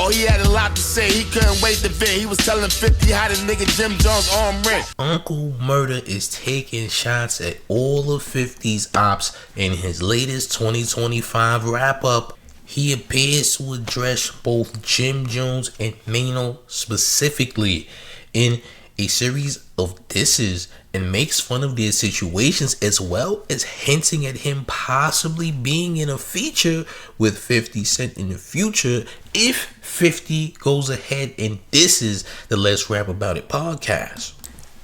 Oh, he had a lot to say, he couldn't wait to vent. He was telling 50 how the nigga Jim Jones arm rent. Uncle Murda is taking shots at all of 50's ops in his latest 2025 wrap-up. He appears to address both Jim Jones and Maino specifically in a series of disses and makes fun of their situations, as well as hinting at him possibly being in a feature with 50 Cent in the future if 50 goes ahead and disses the Let's Rap About It podcast.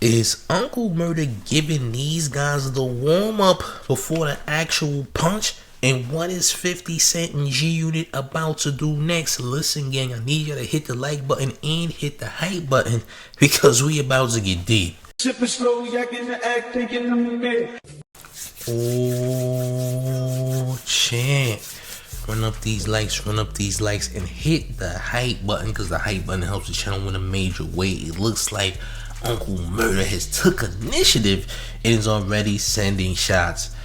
Is Uncle Murda giving these guys the warm-up before the actual punch? And what is 50 Cent and G-Unit about to do next? Listen, gang, I need you to hit the like button and hit the hype button because we about to get deep. Oh, champ. Run up these likes, and hit the hype button because the hype button helps the channel in a major way. It looks like Uncle Murda has took initiative and is already sending shots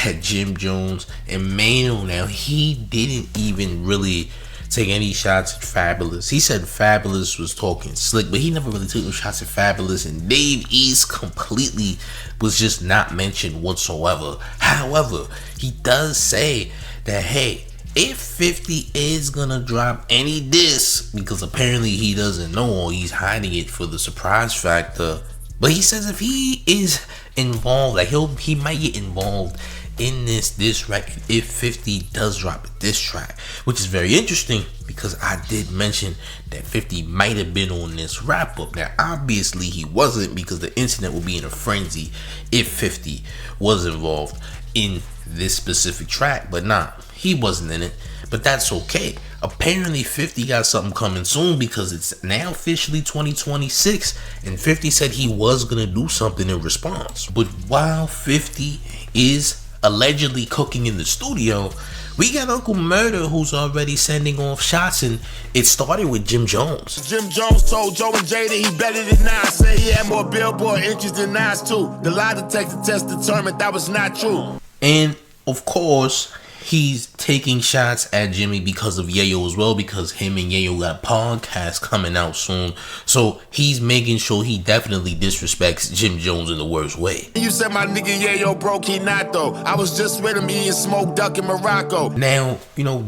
at Jim Jones and Maino. Now, he didn't even really take any shots at Fabolous. He said Fabolous was talking slick, but he never really took no shots at Fabolous, and Dave East completely was just not mentioned whatsoever. However, he does say that, hey, if 50 is gonna drop any diss, because apparently he doesn't know or he's hiding it for the surprise factor, but he says if he is involved, like he might get involved in this track if 50 does drop a diss track, which is very interesting because I did mention that 50 might have been on this wrap up. Now obviously he wasn't, because the internet would be in a frenzy if 50 was involved in this specific track, but nah, he wasn't in it. But that's okay. Apparently 50 got something coming soon because it's now officially 2026, and 50 said he was gonna do something in response. But while 50 is allegedly cooking in the studio, we got Uncle Murda who's already sending off shots, and it started with Jim Jones. Jim Jones told Joe and Jay that he better than Nas. Said he had more Billboard entries than Nas too. The lie detector test determined that was not true. And of course, he's taking shots at Jimmy because of Yayo as well, because him and Yayo got a podcast coming out soon. So he's making sure he definitely disrespects Jim Jones in the worst way. You said my nigga Yayo broke, he not though. I was just with him eating smoked duck in Morocco. Now,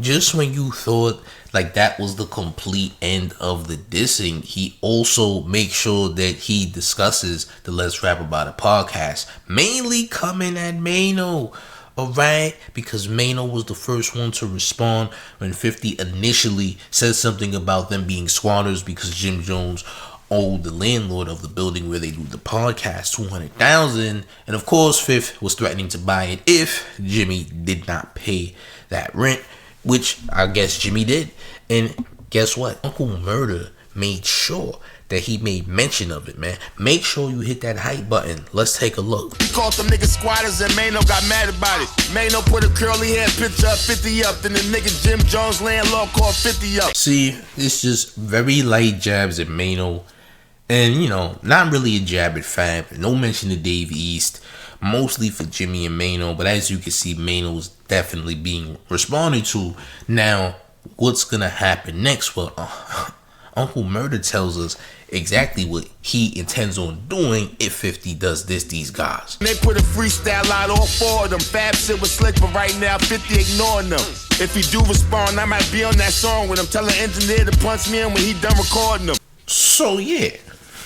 just when you thought like that was the complete end of the dissing, he also makes sure that he discusses the Let's Rap About It podcast, mainly coming at Maino. Alright, because Maino was the first one to respond when 50 initially said something about them being squatters because Jim Jones owed the landlord of the building where they do the podcast $200,000, and of course Fifth was threatening to buy it if Jimmy did not pay that rent, which I guess Jimmy did. And guess what? Uncle Murda made sure that he made mention of it, man. Make sure you hit that hype button. Let's take a look. He called some niggas squatters and Maino got mad about it. Maino put a curly hair picture of 50 up, then the nigga Jim Jones landlord called 50 up. See, it's just very light jabs at Maino, and not really a jab at Fab. No mention of Dave East, mostly for Jimmy and Maino, but as you can see, Maino's definitely being responded to. Now, what's gonna happen next? Well, Uncle Murda tells us exactly what he intends on doing if 50 does these guys. They put a freestyle out, all four of them. Fab shit was slick, but right now 50 ignoring them. If he do respond, I might be on that song with him. Tell the engineer to punch me in when he done recording them. So yeah,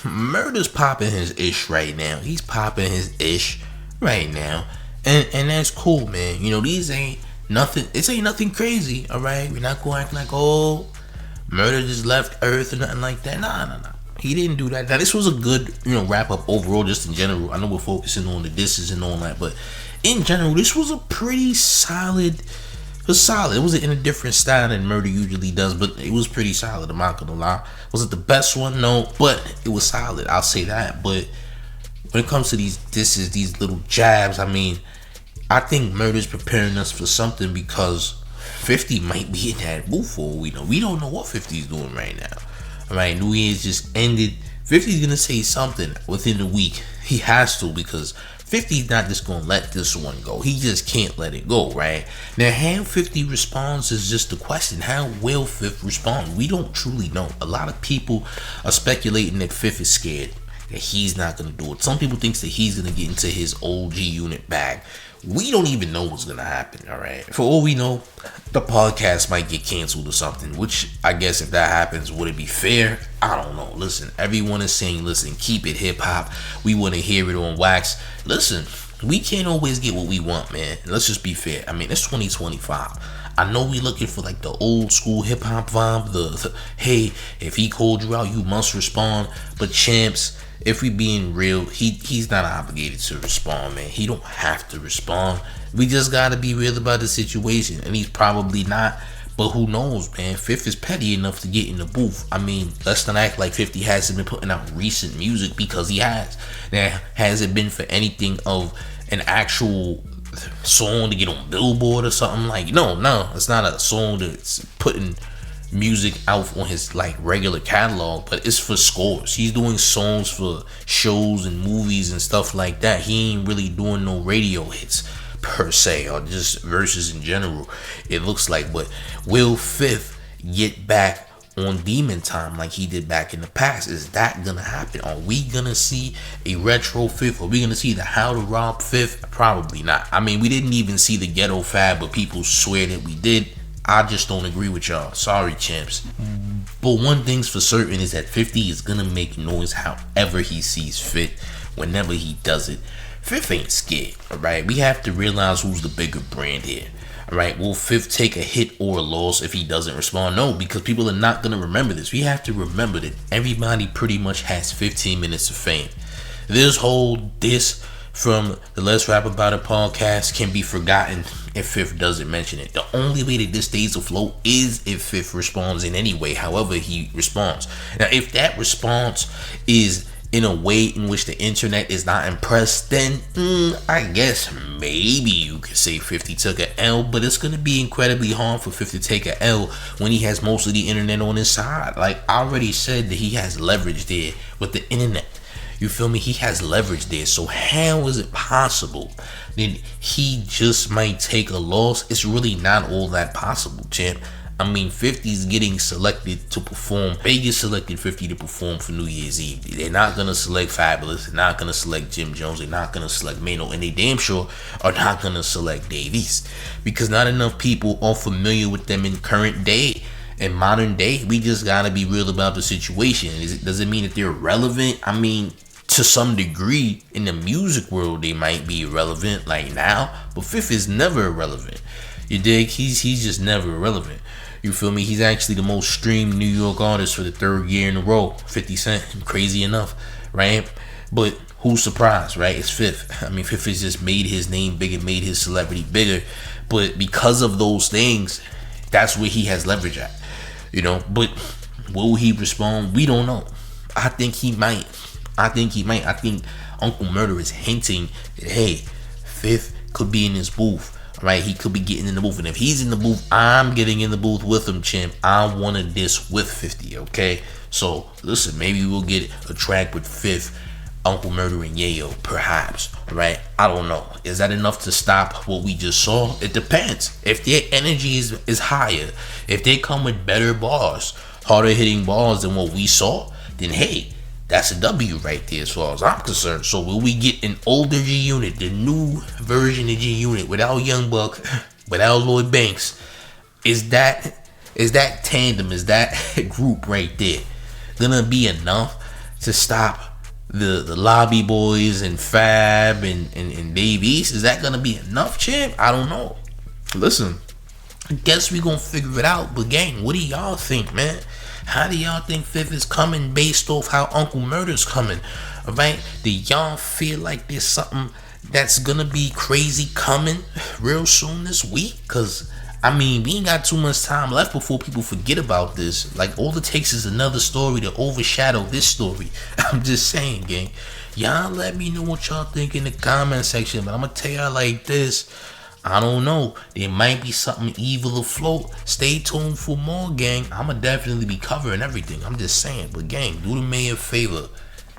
Murda's popping his ish right now. He's popping his ish right now, and that's cool, man. These ain't nothing. This ain't nothing crazy. All right, we're not going to act like, oh, Murda just left Earth or nothing like that. Nah. He didn't do that. Now, this was a good, wrap up overall, just in general. I know we're focusing on the disses and all that, but in general, this was a pretty solid. It was solid. It was in a different style than Murda usually does, but it was pretty solid. I'm not gonna lie. Was it the best one? No, but it was solid. I'll say that. But when it comes to these disses, these little jabs, I think Murda's preparing us for something because 50 might be in that booth for all we know. We don't know what 50's doing right now. All right, New Year's just ended. 50's gonna say something within the week. He has to, because 50's not just gonna let this one go. He just can't let it go, right? Now, how 50 responds is just the question. How will 50 respond? We don't truly know. A lot of people are speculating that 50 is scared, that he's not gonna do it. Some people think that he's gonna get into his OG unit bag. We don't even know what's gonna happen, all right? For all we know, the podcast might get canceled or something, which I guess if that happens, would it be fair? I don't know. Listen, everyone is saying, listen, keep it hip-hop. We want to hear it on wax. Listen, we can't always get what we want, man. Let's just be fair. I mean, it's 2025. I know we looking for like the old school hip-hop vibe, the hey, if he called you out, you must respond. But champs, if we being real, he's not obligated to respond, man. He don't have to respond. We just gotta be real about the situation, and he's probably not. But who knows, man? 50 is petty enough to get in the booth. I mean, let's not act like 50 hasn't been putting out recent music, because he has. Now, has it been for anything of an actual song to get on Billboard or something? Like, no, it's not a song that's putting music out on his like regular catalog, but it's for scores. He's doing songs for shows and movies and stuff like that. He ain't really doing no radio hits per se, or just verses in general, it looks like. But will 5th get back on Demon Time like he did back in the past? Is that gonna happen? Are we gonna see a retro 5th? Are we gonna see the How to Rob 5th? Probably not. I mean, we didn't even see the Ghetto Fab, but people swear that we did. I just don't agree with y'all. Sorry, champs. But one thing's for certain is that 50 is gonna make noise however he sees fit, whenever he does it. 50 ain't scared, alright? We have to realize who's the bigger brand here. Alright, will 50 take a hit or a loss if he doesn't respond? No, because people are not gonna remember this. We have to remember that everybody pretty much has 15 minutes of fame. This whole diss from the Let's Rap About It podcast can be forgotten if 50 doesn't mention it. The only way that this stays afloat is if 50 responds in any way, however he responds. Now, if that response is in a way in which the internet is not impressed, then I guess maybe you could say 50 took a L, but it's going to be incredibly hard for 50 to take a L when he has most of the internet on his side. Like I already said, that he has leverage there with the internet. You feel me? He has leverage there. So how is it possible that he just might take a loss? It's really not all that possible, champ. I mean, 50's getting selected to perform. Vegas selected 50 to perform for New Year's Eve. They're not going to select Fabolous. They're not going to select Jim Jones. They're not going to select Maino. And they damn sure are not going to select Dave East, because not enough people are familiar with them in current day. In modern day, we just got to be real about the situation. Does it mean that they're relevant? I mean, to some degree, in the music world, they might be irrelevant like now, but 50 is never irrelevant. You dig? He's just never irrelevant. You feel me? He's actually the most streamed New York artist for the 3rd year in a row. 50 Cent, crazy enough, right? But who's surprised, right? It's 50. I mean, 50's just made his name bigger, made his celebrity bigger. But because of those things, that's where he has leverage at, you know? But will he respond? We don't know. I think he might. I think Uncle Murda is hinting that, hey, 5th could be in his booth, right? He could be getting in the booth. And if he's in the booth, I'm getting in the booth with him, champ. I want to diss with 50, okay? So, listen, maybe we'll get a track with 5th, Uncle Murda, and Yayo, perhaps, right? I don't know. Is that enough to stop what we just saw? It depends. If their energy is higher, if they come with better bars, harder hitting bars than what we saw, then hey, that's a W right there as far as I'm concerned. So will we get an older G Unit, the new version of G Unit, without Young Buck, without Lloyd Banks? Is that tandem, is that group right there gonna be enough to stop the Lobby Boys and Fab and Dave East? Is that gonna be enough, champ? I don't know. Listen, I guess we gonna figure it out. But gang, what do y'all think, man? How do y'all think 5th is coming based off how Uncle Murda's coming? Alright? Do y'all feel like there's something that's gonna be crazy coming real soon this week? Cause I mean, we ain't got too much time left before people forget about this. Like, all it takes is another story to overshadow this story. I'm just saying, gang. Y'all let me know what y'all think in the comment section. But I'm gonna tell y'all like this. I don't know. There might be something evil afloat. Stay tuned for more, gang. I'ma definitely be covering everything. I'm just saying. But gang, do the man a favor.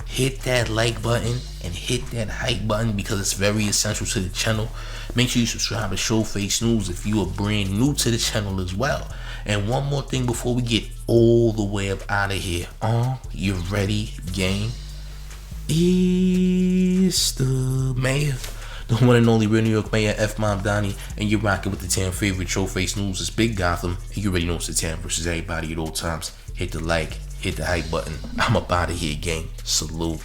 hit that like button and hit that hype button because it's very essential to the channel. Make sure you subscribe to Showface News if you are brand new to the channel as well. And one more thing before we get all the way up out of here. You ready, gang? It's the mayor, the one and only real New York mayor, F Mom Donnie, and you're rocking with the 10 favorite Showface News. It's Big Gotham, and you already know it's the 10 versus everybody at all times. Hit the like, hit the hype button. I'm up out of here, gang. Salute.